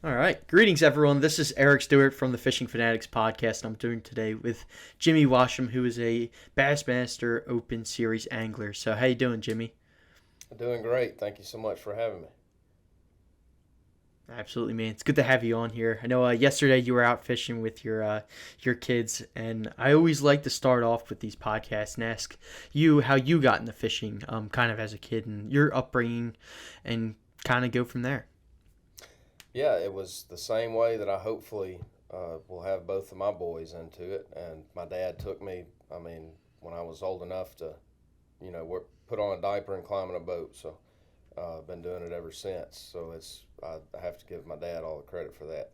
All right. Greetings, everyone. This is Eric Stewart from the Fishing Fanatics podcast. I'm doing today with Jimmy Washam, who is a Bassmaster Open Series angler. So, how you doing, Jimmy? Doing great. Thank you so much for having me. Absolutely, man. It's good to have you on here. I know yesterday you were out fishing with your kids, and I always like to start off with these podcasts and ask you how you got into fishing, kind of as a kid, and your upbringing, and kind of go from there. Yeah, it was the same way that I hopefully will have both of my boys into it. And my dad took me, when I was old enough to, put on a diaper and climb in a boat. So I've been doing it ever since. So I have to give my dad all the credit for that.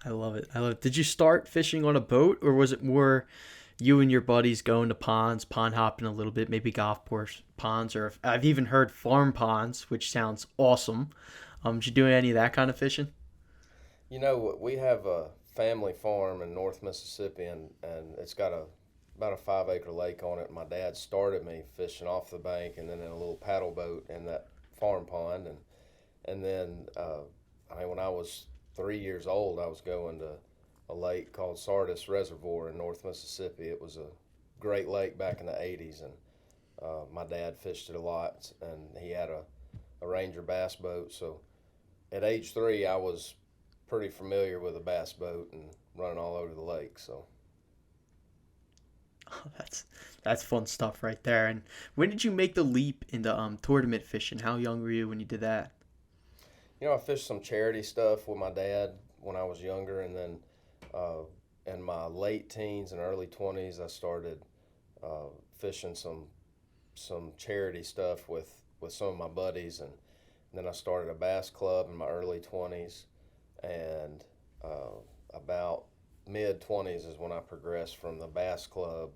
I love it. I love it. Did you start fishing on a boat, or was it more you and your buddies going to ponds, pond hopping a little bit, maybe golf course ponds, or I've even heard farm ponds, which sounds awesome. Did you do any of that kind of fishing? We have a family farm in North Mississippi, and it's got about a 5 acre lake on it. My dad started me fishing off the bank and then in a little paddle boat in that farm pond, and then when I was 3 years old, I was going to a lake called Sardis Reservoir in North Mississippi. It was a great lake back in the '80s, and my dad fished it a lot, and he had a Ranger bass boat. So at age 3, I was pretty familiar with a bass boat and running all over the lake. So Oh, that's fun stuff right there. And when did you make the leap into tournament fishing? How young were you when you did that? I fished some charity stuff with my dad when I was younger, and then uh, in my late teens and early 20s, I started fishing some charity stuff with some of my buddies, and then I started a bass club in my early 20s, and about mid 20s is when I progressed from the bass club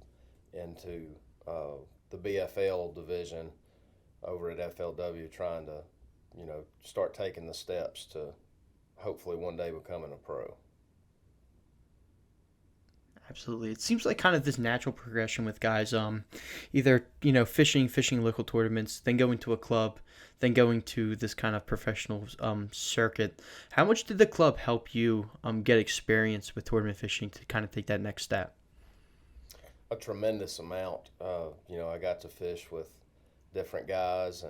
into the BFL division over at FLW, trying to start taking the steps to hopefully one day becoming a pro. Absolutely. It seems like kind of this natural progression with guys, either, fishing local tournaments, then going to a club, then going to this kind of professional circuit. How much did the club help you get experience with tournament fishing to kind of take that next step? A tremendous amount. I got to fish with different guys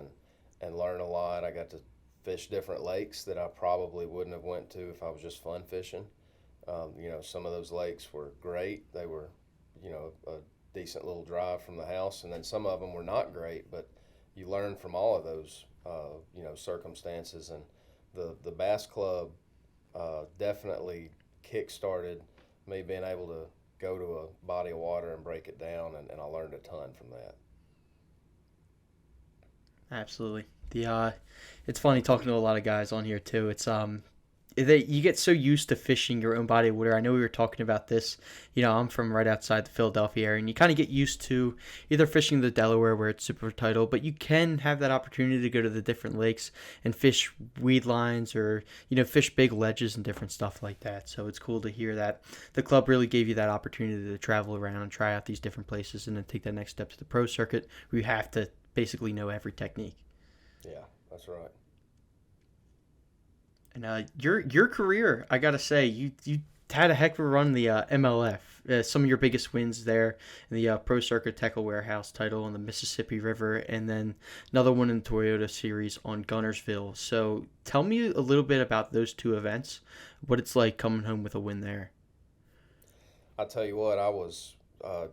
and learn a lot. I got to fish different lakes that I probably wouldn't have went to if I was just fun fishing. Some of those lakes were great. They were, a decent little drive from the house, and then some of them were not great. But you learn from all of those, circumstances. And the bass club definitely kick-started me being able to go to a body of water and break it down, and I learned a ton from that. Absolutely. It's funny talking to a lot of guys on here too. You get so used to fishing your own body of water. I know we were talking about this. I'm from right outside the Philadelphia area, and you kind of get used to either fishing the Delaware where it's super tidal, but you can have that opportunity to go to the different lakes and fish weed lines or fish big ledges and different stuff like that. So it's cool to hear that the club really gave you that opportunity to travel around and try out these different places and then take that next step to the pro circuit where you have to basically know every technique. Yeah, that's right. And your career, I gotta say, you had a heck of a run in the MLF. Some of your biggest wins there in the Pro Circuit Tackle Warehouse title on the Mississippi River, and then another one in the Toyota Series on Gunnersville. So tell me a little bit about those two events, what it's like coming home with a win there. I tell you what, I was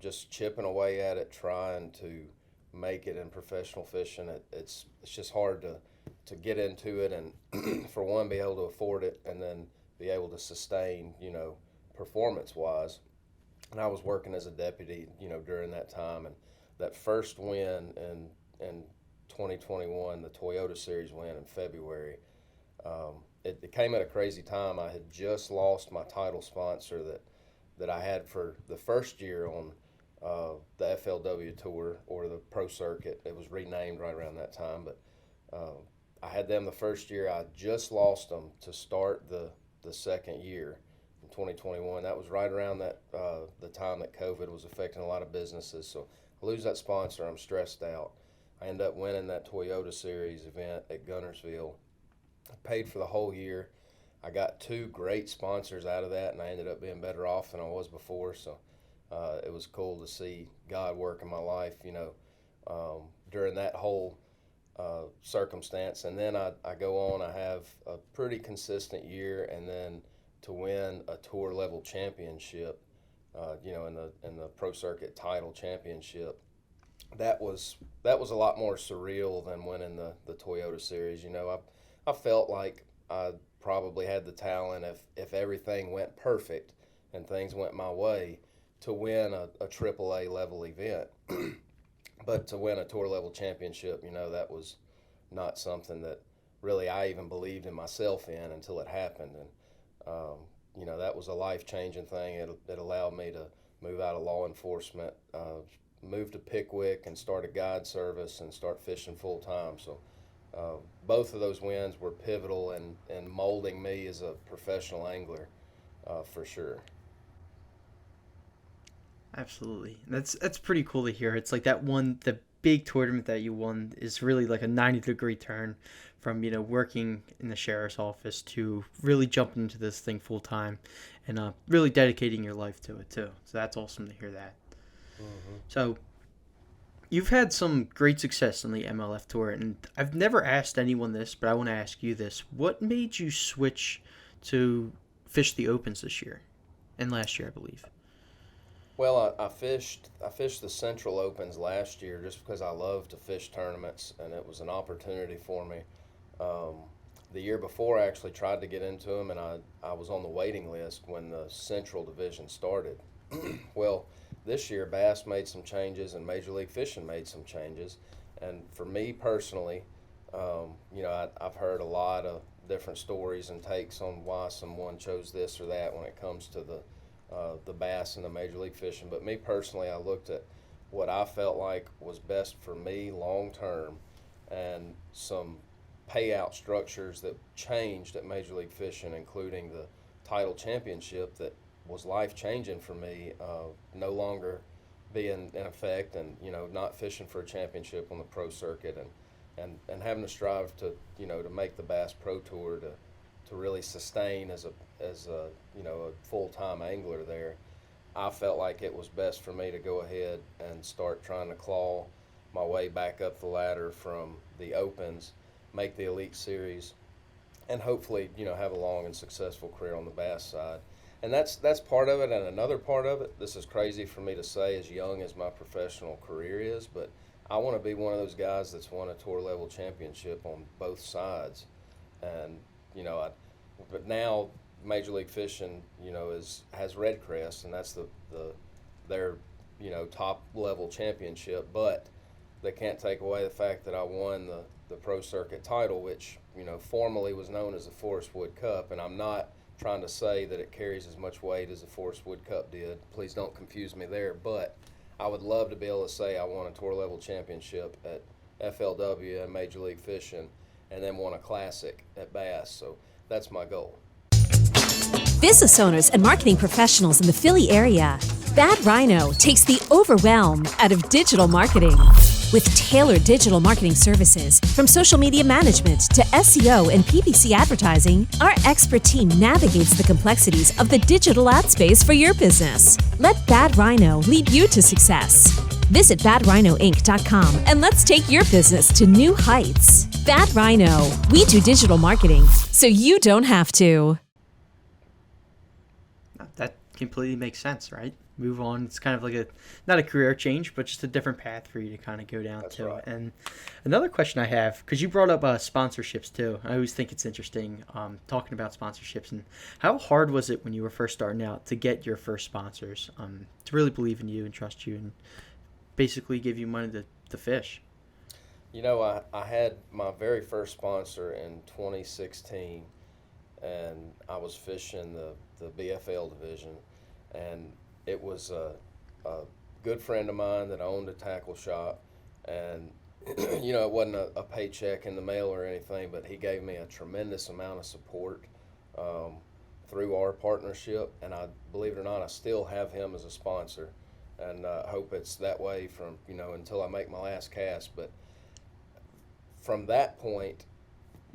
just chipping away at it, trying to make it in professional fishing. It's just hard to get into it, and for one, be able to afford it, and then be able to sustain, performance wise. And I was working as a deputy, during that time, and that first win in 2021, the Toyota Series win in February. It came at a crazy time. I had just lost my title sponsor that I had for the first year on the FLW tour, or the pro circuit. It was renamed right around that time, but uh, I had them the first year. I just lost them to start the second year in 2021. That was right around the time that COVID was affecting a lot of businesses. So I lose that sponsor. I'm stressed out. I end up winning that Toyota Series event at Gunnersville, paid for the whole year. I got two great sponsors out of that, and I ended up being better off than I was before. So it was cool to see God work in my life, during that whole circumstance. And then I go on, I have a pretty consistent year, and then to win a tour level championship, in the pro circuit title championship, that was a lot more surreal than winning the Toyota Series. I felt like I probably had the talent if everything went perfect and things went my way to win a AAA level event. But to win a tour level championship, that was not something that really I even believed in myself in until it happened. And, that was a life changing thing. It allowed me to move out of law enforcement, move to Pickwick and start a guide service and start fishing full time. So both of those wins were pivotal in molding me as a professional angler, for sure. Absolutely. That's pretty cool to hear. It's like the big tournament that you won is really like a 90-degree turn from, working in the sheriff's office to really jumping into this thing full time and really dedicating your life to it too. So that's awesome to hear that. Mm-hmm. So you've had some great success on the MLF tour, and I've never asked anyone this, but I want to ask you this. What made you switch to fish the Opens this year and last year, I believe? Well, I fished the Central Opens last year just because I love to fish tournaments, and it was an opportunity for me. The year before, I actually tried to get into them, and I was on the waiting list when the Central Division started. Well, this year Bass made some changes, and Major League Fishing made some changes, and for me personally, I've heard a lot of different stories and takes on why someone chose this or that when it comes to the bass and the Major League Fishing. But me personally, I looked at what I felt like was best for me long term, and some payout structures that changed at Major League Fishing, including the title championship that was life changing for me, no longer being in effect, and not fishing for a championship on the pro circuit, and having to strive to to make the Bass Pro Tour to really sustain as a full-time angler there. I felt like it was best for me to go ahead and start trying to claw my way back up the ladder from the Opens, make the Elite Series, and hopefully have a long and successful career on the bass side. And that's part of it. And another part of it, this is crazy for me to say as young as my professional career is, but I want to be one of those guys that's won a tour level championship on both sides. And but now Major League Fishing, has Red Crest, and that's their top level championship. But they can't take away the fact that I won the pro circuit title, which formerly was known as the Forest Wood Cup. And I'm not trying to say that it carries as much weight as the Forest Wood Cup did. Please don't confuse me there. But I would love to be able to say I won a tour level championship at FLW and Major League Fishing, and then won a classic at Bass. So that's my goal. Business owners and marketing professionals in the Philly area, Bad Rhino takes the overwhelm out of digital marketing. With tailored digital marketing services, from social media management to SEO and PPC advertising, our expert team navigates the complexities of the digital ad space for your business. Let Bad Rhino lead you to success. Visit badrhinoinc.com and let's take your business to new heights. Bad Rhino, we do digital marketing so you don't have to. That completely makes sense, right? Move on. It's kind of like not a career change, but just a different path for you to kind of go down. That's to. right. And another question I have, because you brought up sponsorships too. I always think it's interesting talking about sponsorships, and how hard was it when you were first starting out to get your first sponsors to really believe in you and trust you and basically give you money to fish? I had my very first sponsor in 2016, and I was fishing the BFL division, and it was a good friend of mine that owned a tackle shop, and it wasn't a paycheck in the mail or anything, but he gave me a tremendous amount of support through our partnership, and I believe it or not, I still have him as a sponsor, and hope it's that way from until I make my last cast. But from that point,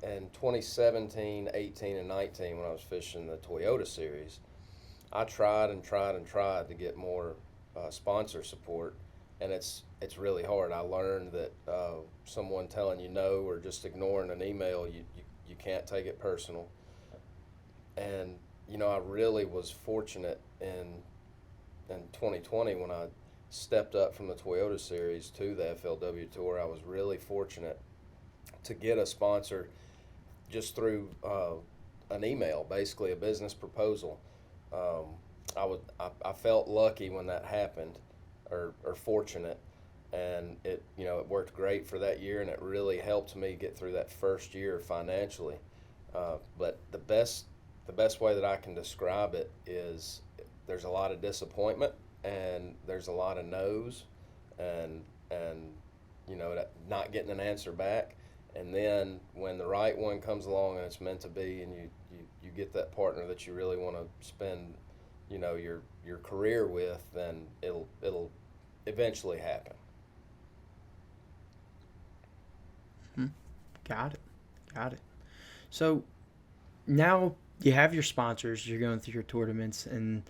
in 2017, 18, and 19 when I was fishing the Toyota Series, I tried and tried and tried to get more sponsor support, and it's really hard. I learned that someone telling you no or just ignoring an email, you can't take it personal. And I really was fortunate in 2020 when I stepped up from the Toyota Series to the FLW Tour. I was really fortunate to get a sponsor just through an email, basically a business proposal. I felt lucky when that happened, or fortunate, and it worked great for that year, and it really helped me get through that first year financially. But the best way that I can describe it is there's a lot of disappointment and there's a lot of no's and not getting an answer back. And then when the right one comes along and it's meant to be, and you get that partner that you really want to spend your career with, then it'll eventually happen. Got it. So now you have your sponsors, you're going through your tournaments, and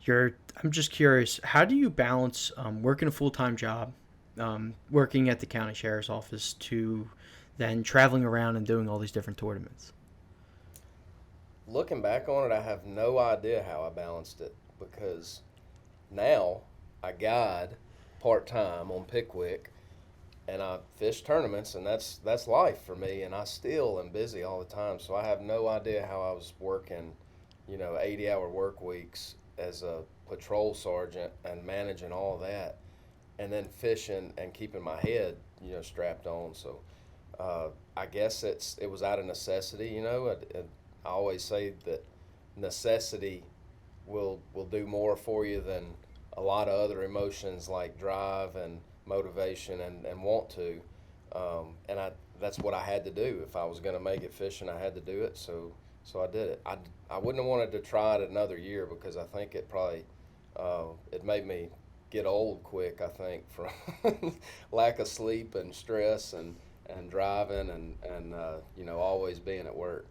I'm just curious, how do you balance working a full-time job, working at the county sheriff's office, to then traveling around and doing all these different tournaments? Looking back on it, I have no idea how I balanced it, because now I guide part-time on Pickwick, and I fish tournaments, and that's life for me, and I still am busy all the time. So I have no idea how I was working 80-hour work weeks as a patrol sergeant and managing all of that, and then fishing and keeping my head strapped on. So I guess it was out of necessity. I always say that necessity will do more for you than a lot of other emotions like drive and motivation and want to, and that's what I had to do. If I was going to make it fishing, I had to do it, so I did it. I wouldn't have wanted to try it another year, because I think it probably it made me get old quick, I think, from lack of sleep and stress and driving and always being at work.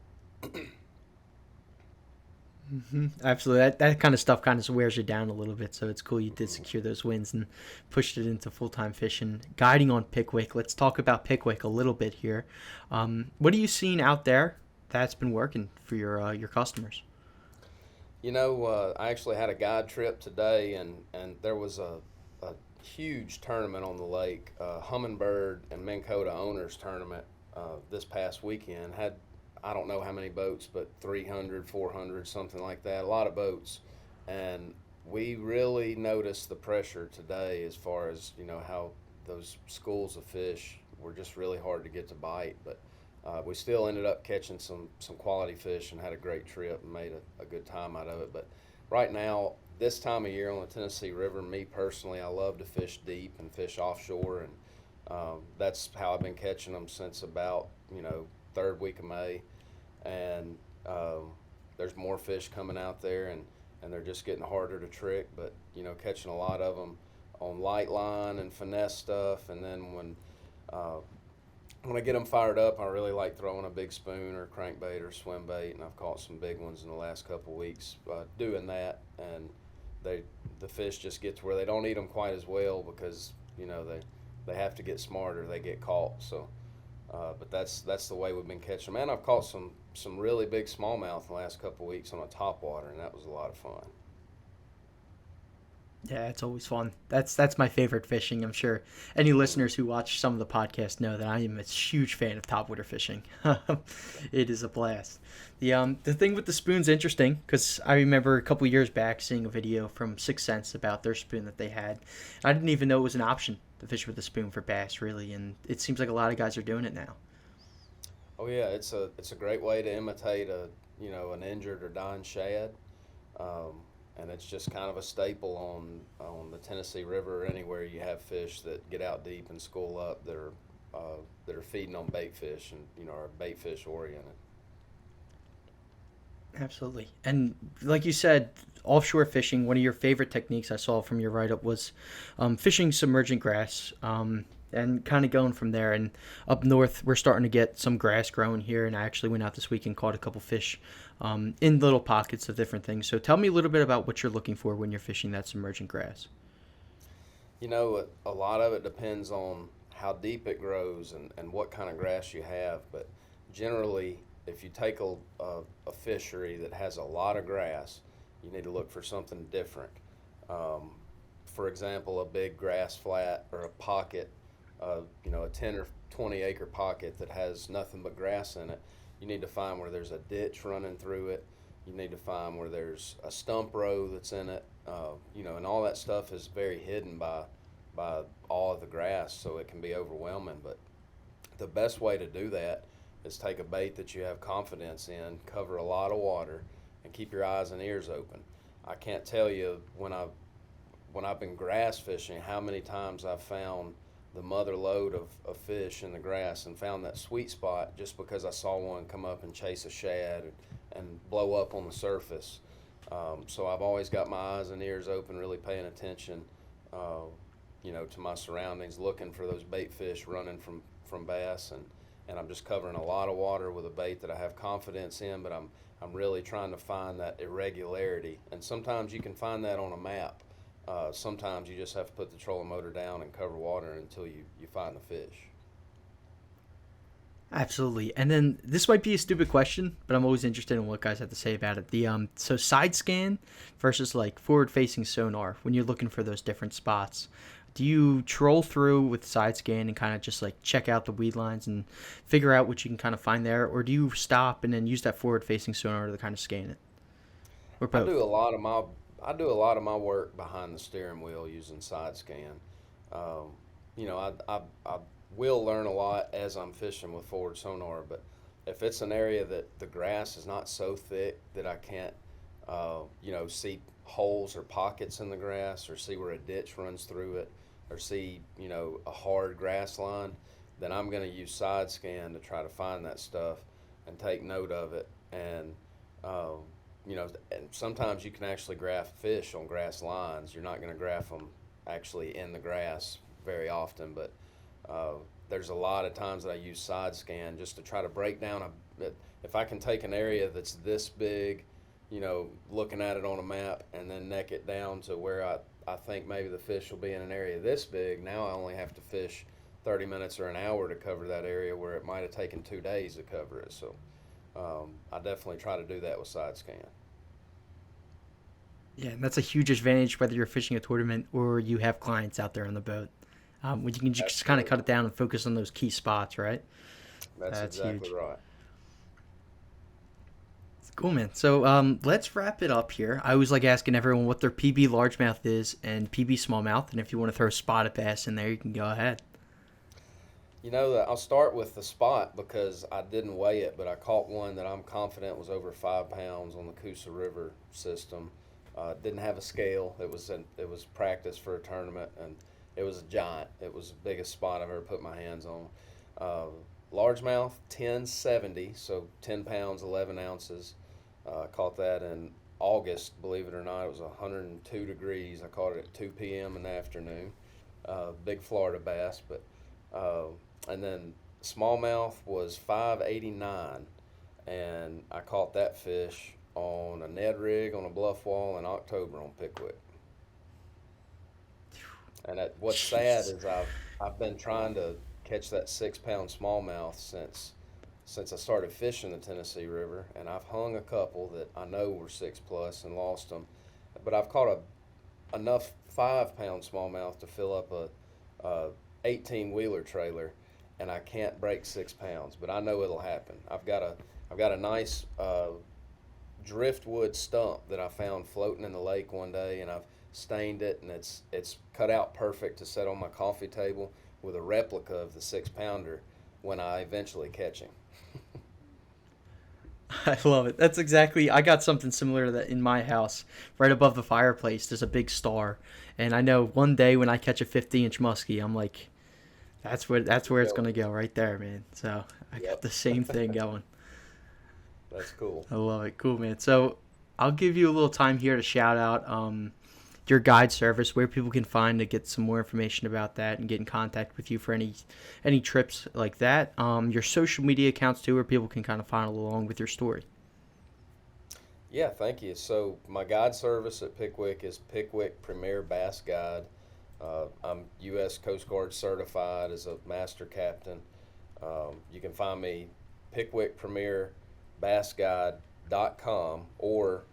Absolutely. That kind of stuff kind of wears you down a little bit, so it's cool you did secure those wins and pushed it into full-time fishing. Guiding on Pickwick, let's talk about Pickwick a little bit here. What are you seeing out there that's been working for your customers? I actually had a guide trip today, and there was a huge tournament on the lake, Humminbird and Minn Kota Owners Tournament this past weekend. Had, I don't know how many boats, but 300, 400, something like that, a lot of boats. And we really noticed the pressure today as far as, how those schools of fish were just really hard to get to bite. But we still ended up catching some quality fish and had a great trip and made a good time out of it. But right now, this time of year on the Tennessee River, me personally, I love to fish deep and fish offshore. And that's how I've been catching them since about, third week of May, and there's more fish coming out there, and they're just getting harder to trick, but catching a lot of them on light line and finesse stuff. And then when I get them fired up, I really like throwing a big spoon or crankbait or swim bait, and I've caught some big ones in the last couple of weeks doing that. And the fish just get to where they don't eat them quite as well, because they have to get smarter, they get caught. So but that's the way we've been catching them. And I've caught some really big smallmouth in the last couple of weeks on a topwater, and that was a lot of fun. Yeah, it's always fun. That's my favorite fishing. I'm sure any listeners who watch some of the podcast know that I am a huge fan of topwater fishing. It is a blast. The thing with the spoon's interesting, because I remember a couple years back seeing a video from Sixth Sense about their spoon that they had. I didn't even know it was an option to fish with a spoon for bass, really, and it seems like a lot of guys are doing it now. Oh yeah, it's a great way to imitate an injured or dying shad. And it's just kind of a staple on the Tennessee River, or anywhere you have fish that get out deep and school up that are feeding on bait fish and are bait fish oriented. Absolutely. And like you said, offshore fishing, one of your favorite techniques I saw from your write-up was fishing submergent grass. and kind of going from there. And up north, we're starting to get some grass growing here. And I actually went out this week and caught a couple fish in little pockets of different things. So tell me a little bit about what you're looking for when you're fishing that submergent grass. A lot of it depends on how deep it grows and what kind of grass you have. But generally, if you take a fishery that has a lot of grass, you need to look for something different. For example, a big grass flat or a pocket, a 10 or 20 acre pocket that has nothing but grass in it, you need to find where there's a ditch running through it. You need to find where there's a stump row that's in it, and all that stuff is very hidden by all of the grass, so it can be overwhelming. But the best way to do that is take a bait that you have confidence in, cover a lot of water, and keep your eyes and ears open. I can't tell you when I've been grass fishing how many times I've found the mother lode of fish in the grass and found that sweet spot just because I saw one come up and chase a shad and blow up on the surface. So I've always got my eyes and ears open, really paying attention, to my surroundings, looking for those bait fish running from bass, and I'm just covering a lot of water with a bait that I have confidence in, but I'm really trying to find that irregularity. And sometimes you can find that on a map. Sometimes you just have to put the trolling motor down and cover water until you find the fish. Absolutely. And then this might be a stupid question, but I'm always interested in what guys have to say about it. So side scan versus like forward facing sonar when you're looking for those different spots. Do you troll through with side scan and kind of just like check out the weed lines and figure out what you can kind of find there, or do you stop and then use that forward facing sonar to kind of scan it? Or both? I do a lot of my work behind the steering wheel using side scan. I will learn a lot as I'm fishing with forward sonar, but if it's an area that the grass is not so thick that I can't, see holes or pockets in the grass or see where a ditch runs through it or see, a hard grass line, then I'm going to use side scan to try to find that stuff and take note of it. And, and sometimes you can actually graph fish on grass lines. You're not going to graph them actually in the grass very often, but there's a lot of times that I use side scan just to try to break down if I can take an area that's this big, looking at it on a map and then neck it down to where I think maybe the fish will be in an area this big. Now I only have to fish 30 minutes or an hour to cover that area where it might have taken 2 days to cover it. So I definitely try to do that with side scan. Yeah, and that's a huge advantage whether you're fishing a tournament or you have clients out there on the boat. When you can just kind of cut it down and focus on those key spots, right? That's exactly huge. Right. Cool, man. So let's wrap it up here. I always like asking everyone what their PB largemouth is and PB smallmouth, and if you want to throw spotted bass in there, you can go ahead. I'll start with the spot because I didn't weigh it, but I caught one that I'm confident was over 5 pounds on the Coosa River system. Didn't have a scale. It was practice for a tournament, and it was a giant. It was the biggest spot I've ever put my hands on. Largemouth, 1070, so 10 pounds, 11 ounces. Caught that in August, believe it or not. It was 102 degrees. I caught it at 2 p.m. in the afternoon. Big Florida bass, but and then smallmouth was 589, and I caught that fish on a Ned rig on a bluff wall in October on Pickwick. And what's sad is I've been trying to catch that 6 pound smallmouth since I started fishing the Tennessee River, and I've hung a couple that I know were 6+ and lost them, but I've caught enough 5 pound smallmouth to fill up a 18 wheeler trailer, and I can't break 6 pounds, but I know it'll happen. I've got a nice driftwood stump that I found floating in the lake one day, and I've stained it, and it's cut out perfect to set on my coffee table with a replica of the 6 pounder when I eventually catch him. I love it. That's exactly. I got something similar to that in my house. Right above the fireplace, there's a big star, and I know one day when I catch a 50-inch muskie, I'm like, that's where it's gonna go right there, man. So I got the same thing going. That's cool. I love it. Cool, man. So I'll give you a little time here to shout out. your guide service, where people can find to get some more information about that and get in contact with you for any trips like that. Your social media accounts too, where people can kind of follow along with your story. Yeah, thank you. So my guide service at Pickwick is Pickwick Premier Bass Guide. I'm U.S. Coast Guard certified as a master captain. You can find me pickwickpremierbassguide.com or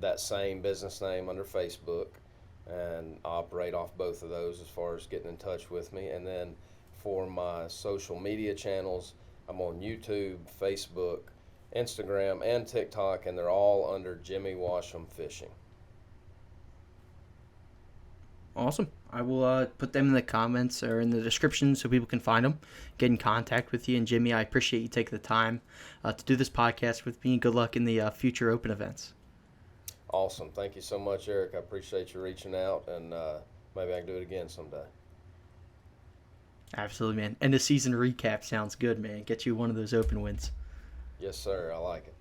that same business name under Facebook, and I operate off both of those as far as getting in touch with me. And then for my social media channels, I'm on YouTube, Facebook, Instagram, and TikTok, and they're all under Jimmy Washam Fishing. Awesome. I will put them in the comments or in the description so people can find them, get in contact with you. And Jimmy, I appreciate you taking the time to do this podcast with me. Good luck in the future open events. Awesome. Thank you so much, Eric. I appreciate you reaching out, and maybe I can do it again someday. Absolutely, man. And the season recap sounds good, man. Get you one of those open wins. Yes, sir. I like it.